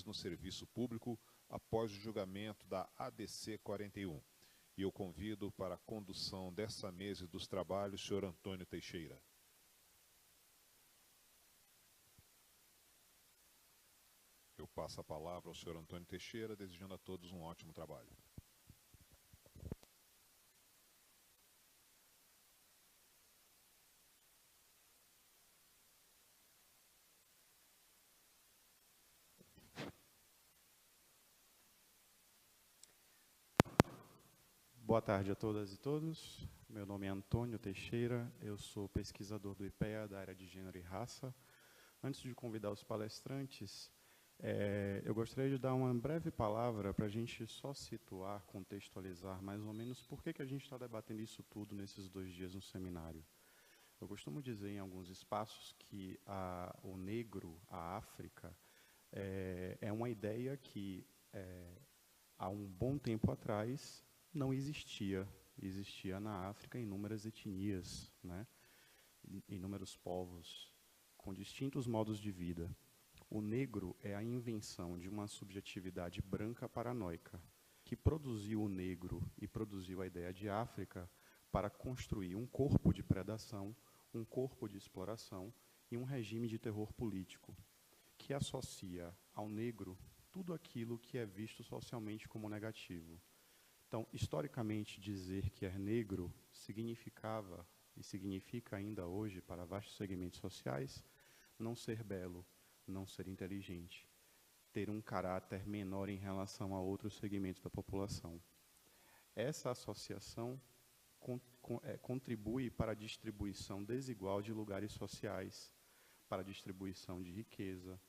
no serviço público após o julgamento da ADC 41. E eu convido para a condução dessa mesa e dos trabalhos o senhor Antônio Teixeira. Eu passo a palavra ao senhor Antônio Teixeira, desejando a todos um ótimo trabalho. Boa tarde a todas e todos. Meu nome é Antônio Teixeira, eu sou pesquisador do IPEA, da área de Gênero e Raça. Antes de convidar os palestrantes, eu gostaria de dar uma breve palavra para a gente só situar, contextualizar mais ou menos por que a gente está debatendo isso tudo nesses 2 dias no seminário. Eu costumo dizer em alguns espaços que o negro, a África, é uma ideia que há um bom tempo atrás não existia. Existia na África inúmeras etnias, né? Inúmeros povos, com distintos modos de vida. O negro é a invenção de uma subjetividade branca paranoica, que produziu o negro e produziu a ideia de África para construir um corpo de predação, um corpo de exploração e um regime de terror político, que associa ao negro tudo aquilo que é visto socialmente como negativo. Então, historicamente, dizer que é negro significava, e significa ainda hoje para vastos segmentos sociais, não ser belo, não ser inteligente, ter um caráter menor em relação a outros segmentos da população. Essa associação contribui para a distribuição desigual de lugares sociais, para a distribuição de riqueza,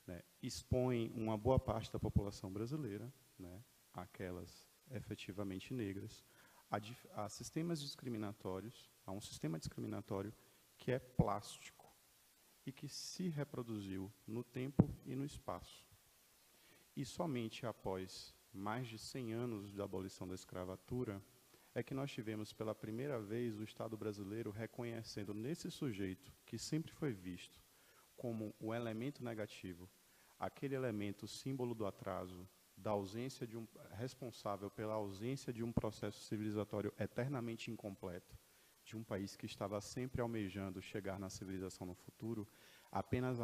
né? Expõe uma boa parte da população brasileira, né, aquelas efetivamente negras, a sistemas discriminatórios, a um sistema discriminatório que é plástico e que se reproduziu no tempo e no espaço. E somente após mais de 100 anos da abolição da escravatura é que nós tivemos pela primeira vez o Estado brasileiro reconhecendo nesse sujeito, que sempre foi visto como o elemento negativo, aquele elemento símbolo do atraso, da ausência de responsável pela ausência de um processo civilizatório eternamente incompleto, de um país que estava sempre almejando chegar na civilização no futuro, apenas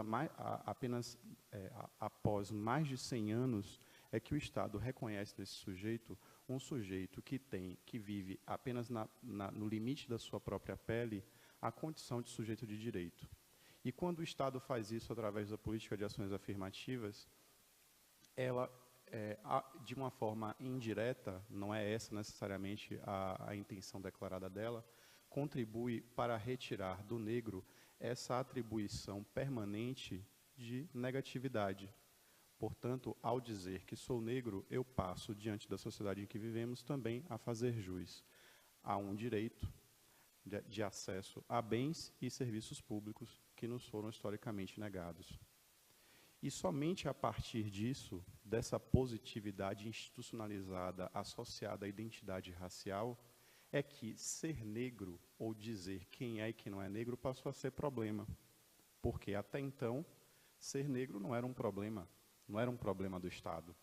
após mais de 100 anos é que o Estado reconhece nesse sujeito um sujeito que vive apenas no limite da sua própria pele a condição de sujeito de direito. E quando o Estado faz isso através da política de ações afirmativas, ela de uma forma indireta, não é essa necessariamente a intenção declarada dela, contribui para retirar do negro essa atribuição permanente de negatividade. Portanto, ao dizer que sou negro, eu passo, diante da sociedade em que vivemos, também a fazer jus a um direito de acesso a bens e serviços públicos que nos foram historicamente negados. E somente a partir disso, dessa positividade institucionalizada associada à identidade racial, é que ser negro, ou dizer quem é e quem não é negro, passou a ser problema. Porque até então, ser negro não era um problema do Estado.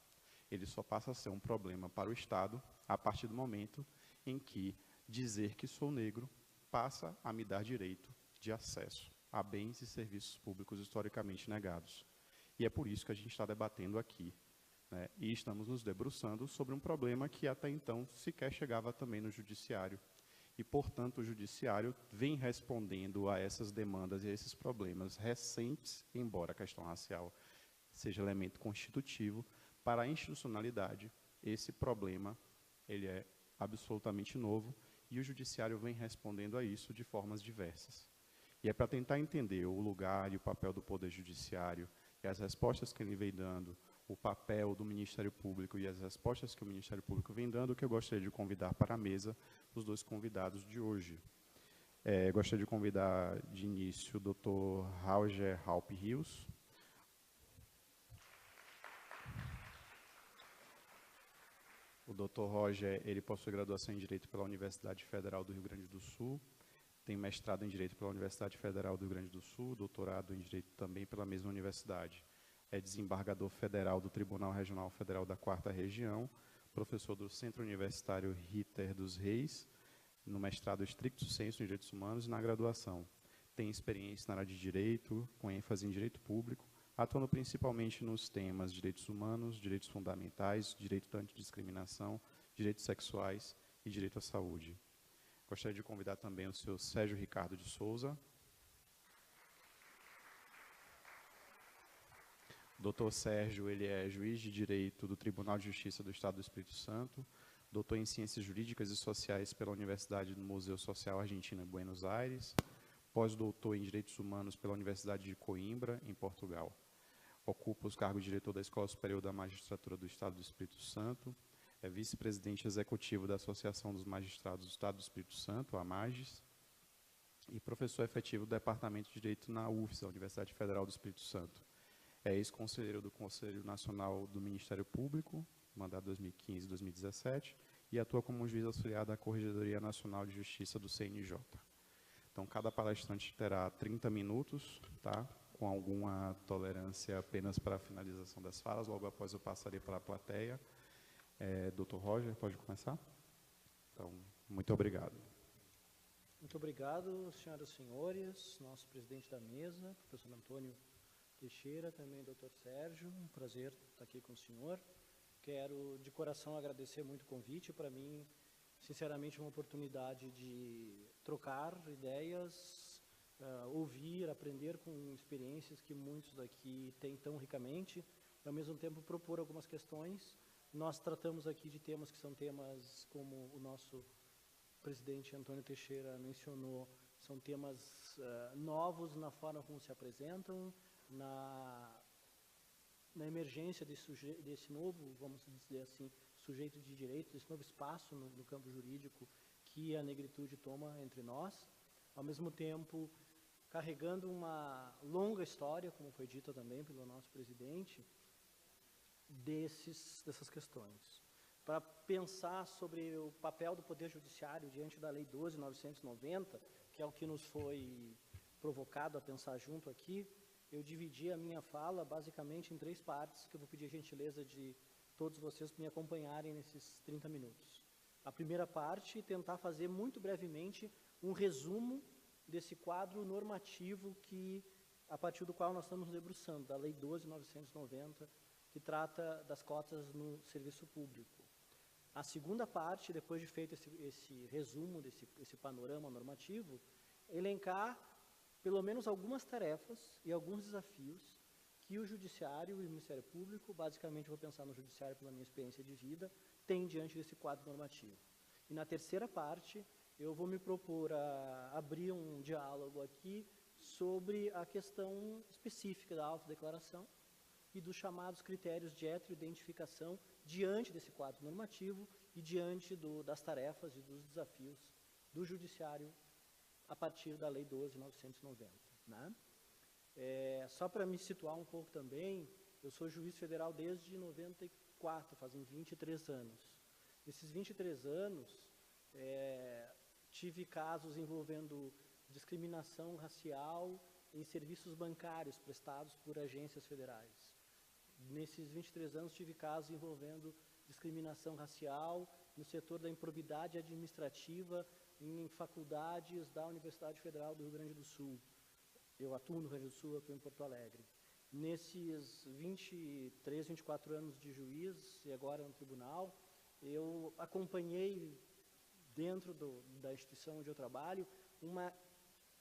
Ele só passa a ser um problema para o Estado a partir do momento em que dizer que sou negro passa a me dar direito de acesso a bens e serviços públicos historicamente negados. E é por isso que a gente está debatendo aqui, né? E estamos nos debruçando sobre um problema que até então sequer chegava também no judiciário. E, portanto, o judiciário vem respondendo a essas demandas e a esses problemas recentes, embora a questão racial seja elemento constitutivo, para a institucionalidade, esse problema ele é absolutamente novo e o judiciário vem respondendo a isso de formas diversas. E é para tentar entender o lugar e o papel do Poder Judiciário e as respostas que ele vem dando, o papel do Ministério Público e as respostas que o Ministério Público vem dando, que eu gostaria de convidar para a mesa os 2 convidados de hoje. Gostaria de convidar de início o Dr. Roger Halpe Rios. O Dr. Roger, ele possui graduação em Direito pela Universidade Federal do Rio Grande do Sul, tem mestrado em Direito pela Universidade Federal do Rio Grande do Sul, doutorado em Direito também pela mesma universidade. é desembargador federal do Tribunal Regional Federal da 4ª Região, professor do Centro Universitário Ritter dos Reis, no mestrado Stricto Sensu em Direitos Humanos e na graduação. Tem experiência na área de Direito, com ênfase em Direito Público, atuando principalmente nos temas Direitos Humanos, Direitos Fundamentais, Direito da Antidiscriminação, Direitos Sexuais e Direito à Saúde. Gostaria de convidar também o senhor Sérgio Ricardo de Souza. Doutor Sérgio, ele é juiz de Direito do Tribunal de Justiça do Estado do Espírito Santo, doutor em Ciências Jurídicas e Sociais pela Universidade do Museu Social Argentina em Buenos Aires, pós-doutor em Direitos Humanos pela Universidade de Coimbra, em Portugal. Ocupa os cargos de diretor da Escola Superior da Magistratura do Estado do Espírito Santo, é vice-presidente executivo da Associação dos Magistrados do Estado do Espírito Santo, a AMAGES, e professor efetivo do Departamento de Direito na UFES, a Universidade Federal do Espírito Santo. É ex-conselheiro do Conselho Nacional do Ministério Público, mandato 2015-2017, e atua como juiz auxiliar da Corregedoria Nacional de Justiça do CNJ. Então, cada palestrante terá 30 minutos, tá? Com alguma tolerância apenas para a finalização das falas. Logo após eu passarei para a plateia. Dr. Roger, pode começar? Então, muito obrigado. Muito obrigado, senhoras e senhores, nosso presidente da mesa, professor Antônio Teixeira, também Dr. Sérgio, um prazer estar aqui com o senhor. Quero, de coração, agradecer muito o convite. Para mim, sinceramente, uma oportunidade de trocar ideias, ouvir, aprender com experiências que muitos daqui têm tão ricamente, e, ao mesmo tempo, propor algumas questões. Nós tratamos aqui de temas que são temas, como o nosso presidente Antônio Teixeira mencionou, são temas novos na forma como se apresentam, na emergência desse novo, vamos dizer assim, sujeito de direito, desse novo espaço no campo jurídico que a negritude toma entre nós, ao mesmo tempo carregando uma longa história, como foi dita também pelo nosso presidente, dessas questões. Para pensar sobre o papel do Poder Judiciário diante da Lei 12.990, que é o que nos foi provocado a pensar junto aqui, eu dividi a minha fala basicamente em 3 partes, que eu vou pedir a gentileza de todos vocês me acompanharem nesses 30 minutos. A primeira parte, tentar fazer muito brevemente um resumo desse quadro normativo a partir do qual nós estamos nos debruçando, da Lei 12.990, que trata das cotas no serviço público. A segunda parte, depois de feito esse resumo, esse panorama normativo, elencar pelo menos algumas tarefas e alguns desafios que o Judiciário e o Ministério Público, basicamente eu vou pensar no Judiciário pela minha experiência de vida, têm diante desse quadro normativo. E na terceira parte, eu vou me propor a abrir um diálogo aqui sobre a questão específica da autodeclaração e dos chamados critérios de heteroidentificação diante desse quadro normativo e diante das tarefas e dos desafios do Judiciário a partir da Lei 12.990. Né? Só para me situar um pouco também, eu sou juiz federal desde 94, fazem 23 anos. Nesses 23 anos, tive casos envolvendo discriminação racial em serviços bancários prestados por agências federais. Nesses 23 anos, tive casos envolvendo discriminação racial no setor da improbidade administrativa em faculdades da Universidade Federal do Rio Grande do Sul. Eu atuo no Rio Grande do Sul, eu atuo em Porto Alegre. Nesses 23, 24 anos de juiz e agora no tribunal, eu acompanhei, dentro da instituição onde eu trabalho, uma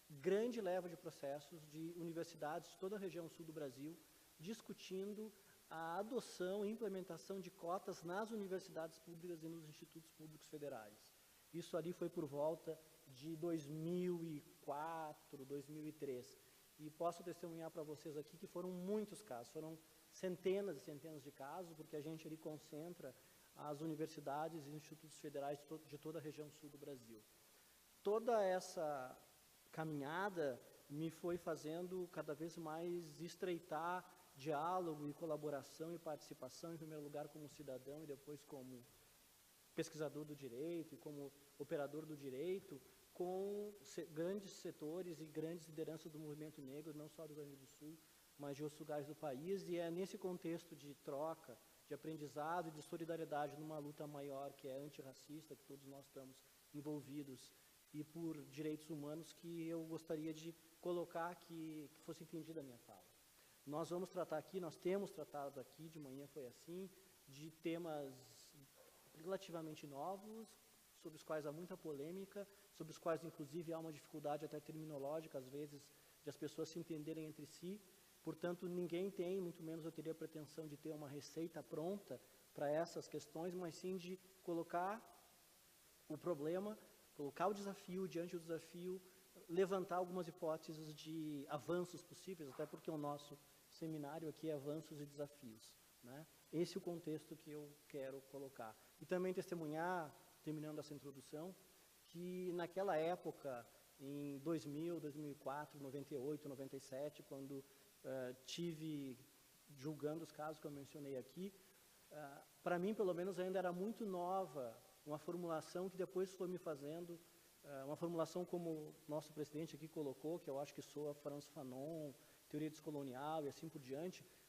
grande leva de processos de universidades de toda a região sul do Brasil, discutindo a adoção e implementação de cotas nas universidades públicas e nos institutos públicos federais. Isso ali foi por volta de 2004, 2003. E posso testemunhar para vocês aqui que foram muitos casos, foram centenas e centenas de casos, porque a gente ali concentra as universidades e institutos federais de toda a região sul do Brasil. Toda essa caminhada me foi fazendo cada vez mais estreitar diálogo e colaboração e participação, em primeiro lugar como cidadão e depois como pesquisador do direito e como operador do direito, com grandes setores e grandes lideranças do movimento negro, não só do Rio Grande do Sul, mas de outros lugares do país, e é nesse contexto de troca, de aprendizado e de solidariedade numa luta maior, que é antirracista, que todos nós estamos envolvidos, e por direitos humanos, que eu gostaria de colocar que fosse entendida a minha fala. Nós vamos tratar aqui, nós temos tratado aqui, de manhã foi assim, de temas relativamente novos, sobre os quais há muita polêmica, sobre os quais, inclusive, há uma dificuldade até terminológica, às vezes, de as pessoas se entenderem entre si. Portanto, ninguém tem, muito menos eu teria a pretensão de ter uma receita pronta para essas questões, mas sim de colocar o problema, colocar o desafio diante do desafio, levantar algumas hipóteses de avanços possíveis, até porque o nosso seminário aqui é avanços e desafios, né? Esse é o contexto que eu quero colocar. E também testemunhar, terminando essa introdução, que naquela época, em 2000, 2004, 98, 97, quando tive julgando os casos que eu mencionei aqui, para mim, pelo menos, ainda era muito nova uma formulação que depois foi me fazendo, uma formulação como o nosso presidente aqui colocou, que eu acho que soa Franz Fanon, teoria descolonial e assim por diante,